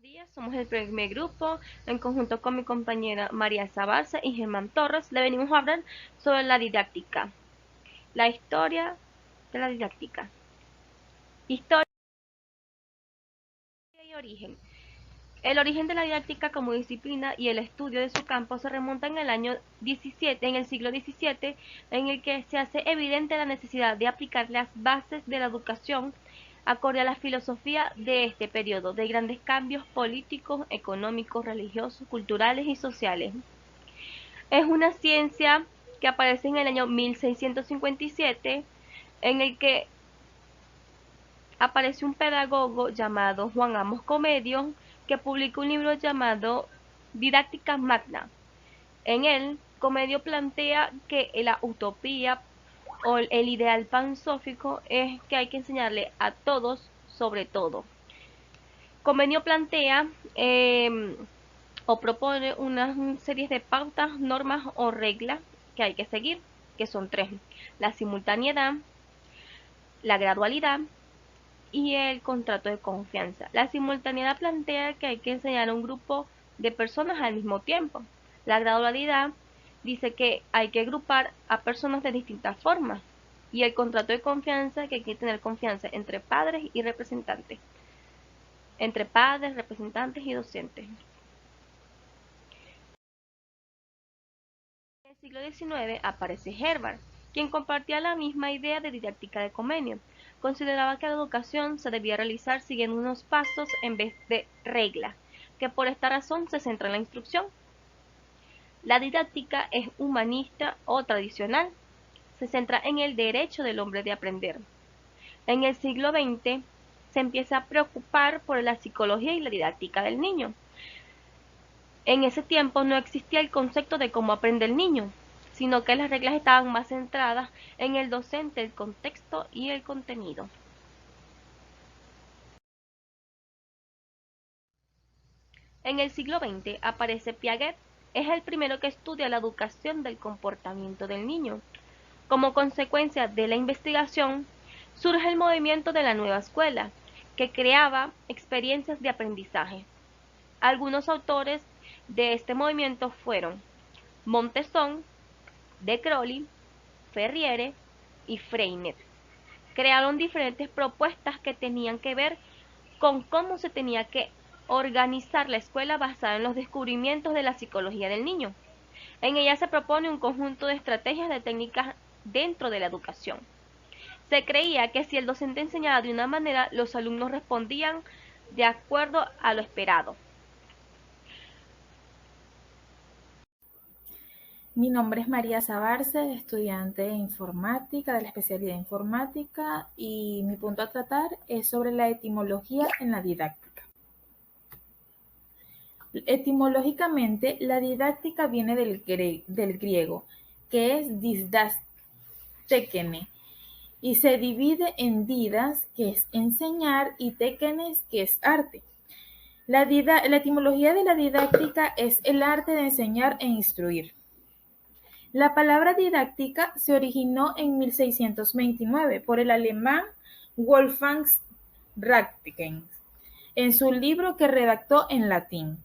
días, somos el primer grupo, en conjunto con mi compañera María Zabalza y Germán Torres, le venimos a hablar sobre la didáctica, la historia de la didáctica. Historia y origen. El origen de la didáctica como disciplina y el estudio de su campo se remonta en el año 17, en el siglo XVII, en el que se hace evidente la necesidad de aplicar las bases de la educación acorde a la filosofía de este periodo, de grandes cambios políticos, económicos, religiosos, culturales y sociales. Es una ciencia que aparece en el año 1657, en el que aparece un pedagogo llamado Juan Amos Comedio, que publicó un libro llamado Didáctica Magna. En él, Comedio plantea que la utopía o el ideal pansófico es que hay que enseñarle a todos sobre todo. Comedio plantea o propone una serie de pautas, normas o reglas que hay que seguir, que son tres: la simultaneidad, la gradualidad y el contrato de confianza. La simultaneidad plantea que hay que enseñar a un grupo de personas al mismo tiempo. La gradualidad dice que hay que agrupar a personas de distintas formas. Y el contrato de confianza, que hay que tener confianza entre padres y representantes. Entre padres, representantes y docentes. En el siglo XIX aparece Herbart, quien compartía la misma idea de didáctica de Comenio. Consideraba que la educación se debía realizar siguiendo unos pasos en vez de reglas, que por esta razón se centra en la instrucción. La didáctica es humanista o tradicional, se centra en el derecho del hombre de aprender. En el siglo XX se empieza a preocupar por la psicología y la didáctica del niño. En ese tiempo no existía el concepto de cómo aprende el niño, sino que las reglas estaban más centradas en el docente, el contexto y el contenido. En el siglo XX aparece Piaget, es el primero que estudia la educación del comportamiento del niño. Como consecuencia de la investigación, surge el movimiento de la nueva escuela, que creaba experiencias de aprendizaje. Algunos autores de este movimiento fueron Montesson, De Crowley, Ferriere y Freinet. Crearon diferentes propuestas que tenían que ver con cómo se tenía que organizar la escuela basada en los descubrimientos de la psicología del niño. En ella se propone un conjunto de estrategias de técnicas dentro de la educación. Se creía que si el docente enseñaba de una manera, los alumnos respondían de acuerdo a lo esperado. Mi nombre es María Zabarce, estudiante de informática, de la especialidad de informática, y mi punto a tratar es sobre la etimología en la didáctica. Etimológicamente, la didáctica viene del griego, que es didastekene, y se divide en didas, que es enseñar, y tekenes, que es arte. La etimología de la didáctica es el arte de enseñar e instruir. La palabra didáctica se originó en 1629 por el alemán Wolfgang Ratzinger en su libro que redactó en latín.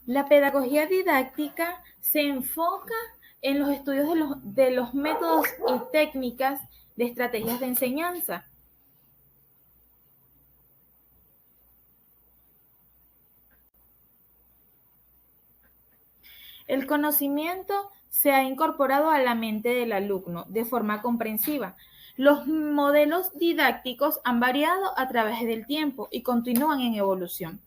La pedagogía didáctica se enfoca en los estudios de los métodos y técnicas de estrategias de enseñanza. El conocimiento se ha incorporado a la mente del alumno de forma comprensiva. Los modelos didácticos han variado a través del tiempo y continúan en evolución.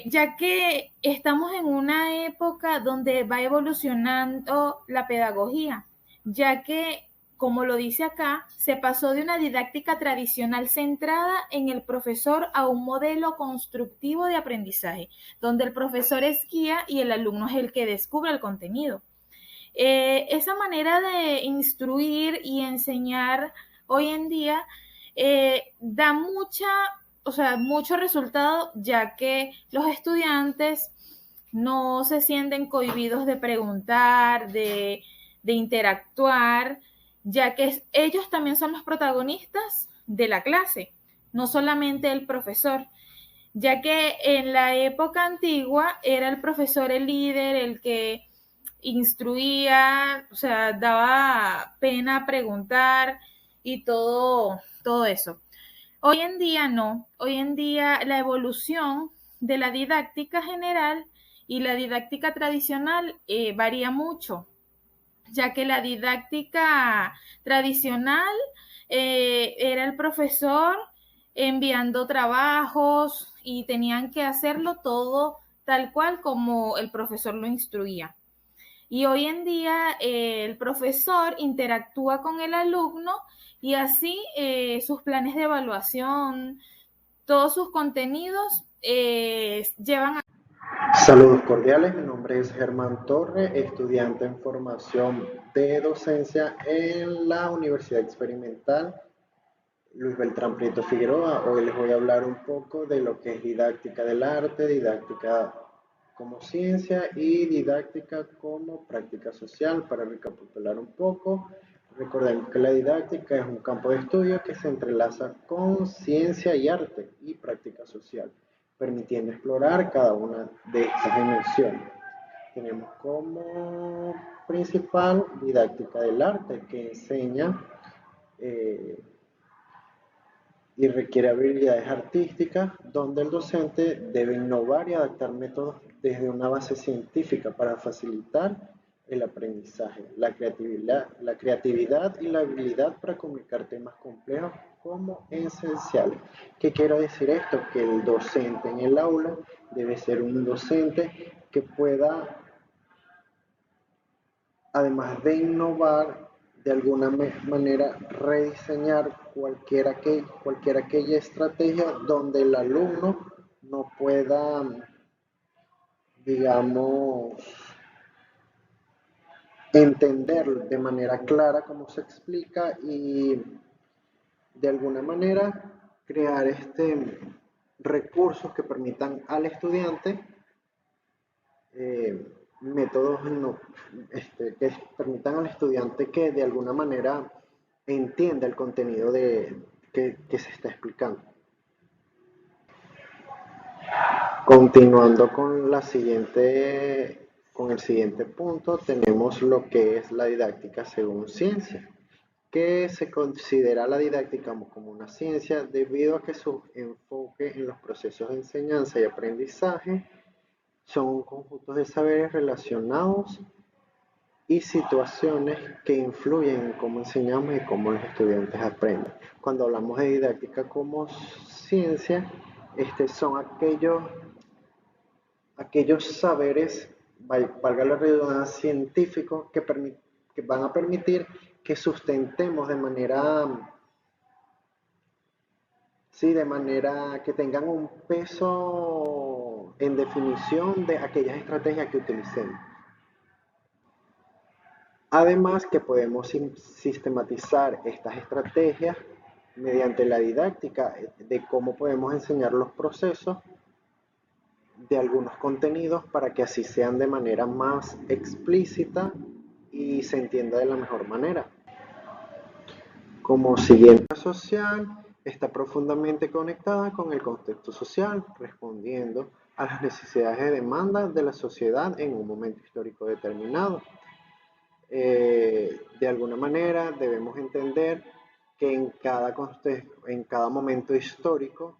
Ya que estamos en una época donde va evolucionando la pedagogía, ya que, como lo dice acá, se pasó de una didáctica tradicional centrada en el profesor a un modelo constructivo de aprendizaje, donde el profesor es guía y el alumno es el que descubre el contenido. Esa manera de instruir y enseñar hoy en día da mucho resultado, ya que los estudiantes no se sienten cohibidos de preguntar, de interactuar, ya que ellos también son los protagonistas de la clase. no solamente el profesor, ya que en la época antigua era el profesor el líder, el que instruía, o sea, daba pena preguntar y todo eso. Hoy en día no, hoy en día la evolución de la didáctica general y la didáctica tradicional varía mucho, ya que la didáctica tradicional era el profesor enviando trabajos y tenían que hacerlo todo tal cual como el profesor lo instruía. Y hoy en día el profesor interactúa con el alumno y así sus planes de evaluación, todos sus contenidos llevan a... Saludos cordiales, mi nombre es Germán Torre, estudiante en formación de docencia en la Universidad Experimental Luis Beltrán Prieto Figueroa. Hoy les voy a hablar un poco de lo que es didáctica del arte, didáctica como ciencia y didáctica como práctica social. Para recapitular un poco, recordemos que la didáctica es un campo de estudio que se entrelaza con ciencia y arte y práctica social, permitiendo explorar cada una de estas dimensiones. Tenemos como principal didáctica del arte, que enseña y requiere habilidades artísticas, donde el docente debe innovar y adaptar métodos desde una base científica para facilitar el aprendizaje, la creatividad y la habilidad para comunicar temas complejos como esenciales. ¿Qué quiero decir esto? Que el docente en el aula debe ser un docente que pueda, además de innovar, de alguna manera rediseñar cualquier aquella estrategia donde el alumno no pueda, digamos, entender de manera clara cómo se explica y de alguna manera crear recursos que permitan al estudiante métodos que permitan al estudiante que de alguna manera entienda el contenido que se está explicando. Continuando con el siguiente punto, tenemos lo que es la didáctica según ciencia, que se considera la didáctica como una ciencia debido a que su enfoque en los procesos de enseñanza y aprendizaje son conjuntos de saberes relacionados y situaciones que influyen en cómo enseñamos y cómo los estudiantes aprenden. Cuando hablamos de didáctica como ciencia, son aquellos saberes, valga la redundancia, científicos que van a permitir que sustentemos de manera que tengan un peso en definición de aquellas estrategias que utilicemos. Además que podemos sistematizar estas estrategias mediante la didáctica de cómo podemos enseñar los procesos de algunos contenidos para que así sean de manera más explícita y se entienda de la mejor manera. Como siguiente, social está profundamente conectada con el contexto social, respondiendo a las necesidades de demanda de la sociedad en un momento histórico determinado. De alguna manera debemos entender que en cada momento histórico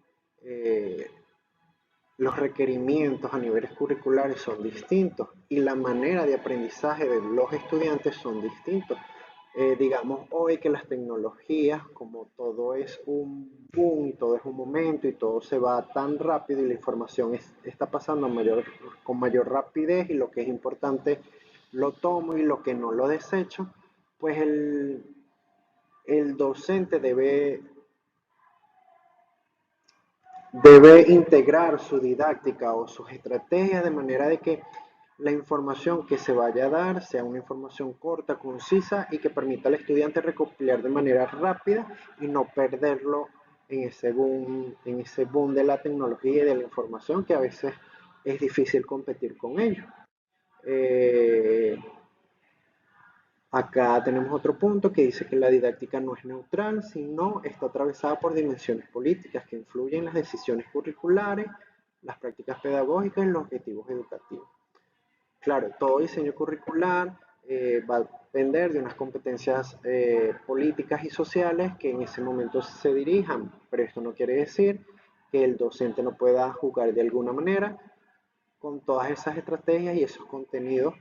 los requerimientos a niveles curriculares son distintos y la manera de aprendizaje de los estudiantes son distintos. Digamos hoy que las tecnologías, como todo es un boom y todo es un momento y todo se va tan rápido y la información está pasando con mayor rapidez y lo que es importante lo tomo y lo que no lo desecho, pues el docente debe integrar su didáctica o sus estrategias de manera de que la información que se vaya a dar sea una información corta, concisa y que permita al estudiante recopilar de manera rápida y no perderlo en ese boom de la tecnología y de la información que a veces es difícil competir con ello. Acá tenemos otro punto que dice que la didáctica no es neutral, sino está atravesada por dimensiones políticas que influyen en las decisiones curriculares, las prácticas pedagógicas y los objetivos educativos. Claro, todo diseño curricular va a depender de unas competencias políticas y sociales que en ese momento se dirijan, pero esto no quiere decir que el docente no pueda jugar de alguna manera con todas esas estrategias y esos contenidos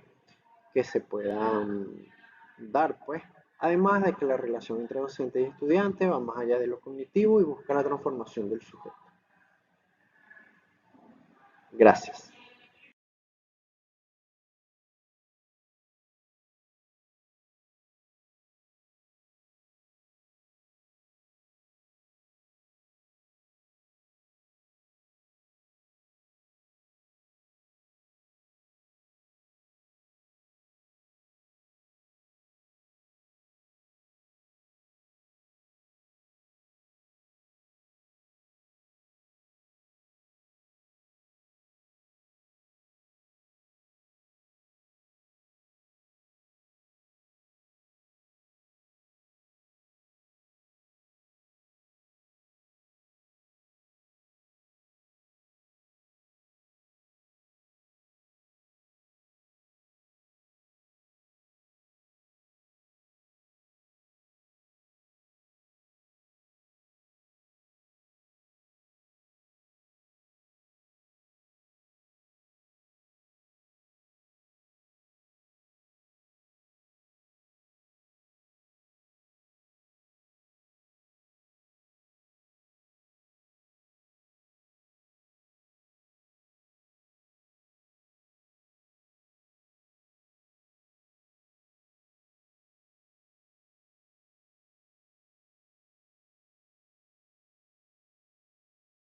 que se puedan dar, pues. Además de que la relación entre docente y estudiante va más allá de lo cognitivo y busca la transformación del sujeto. Gracias.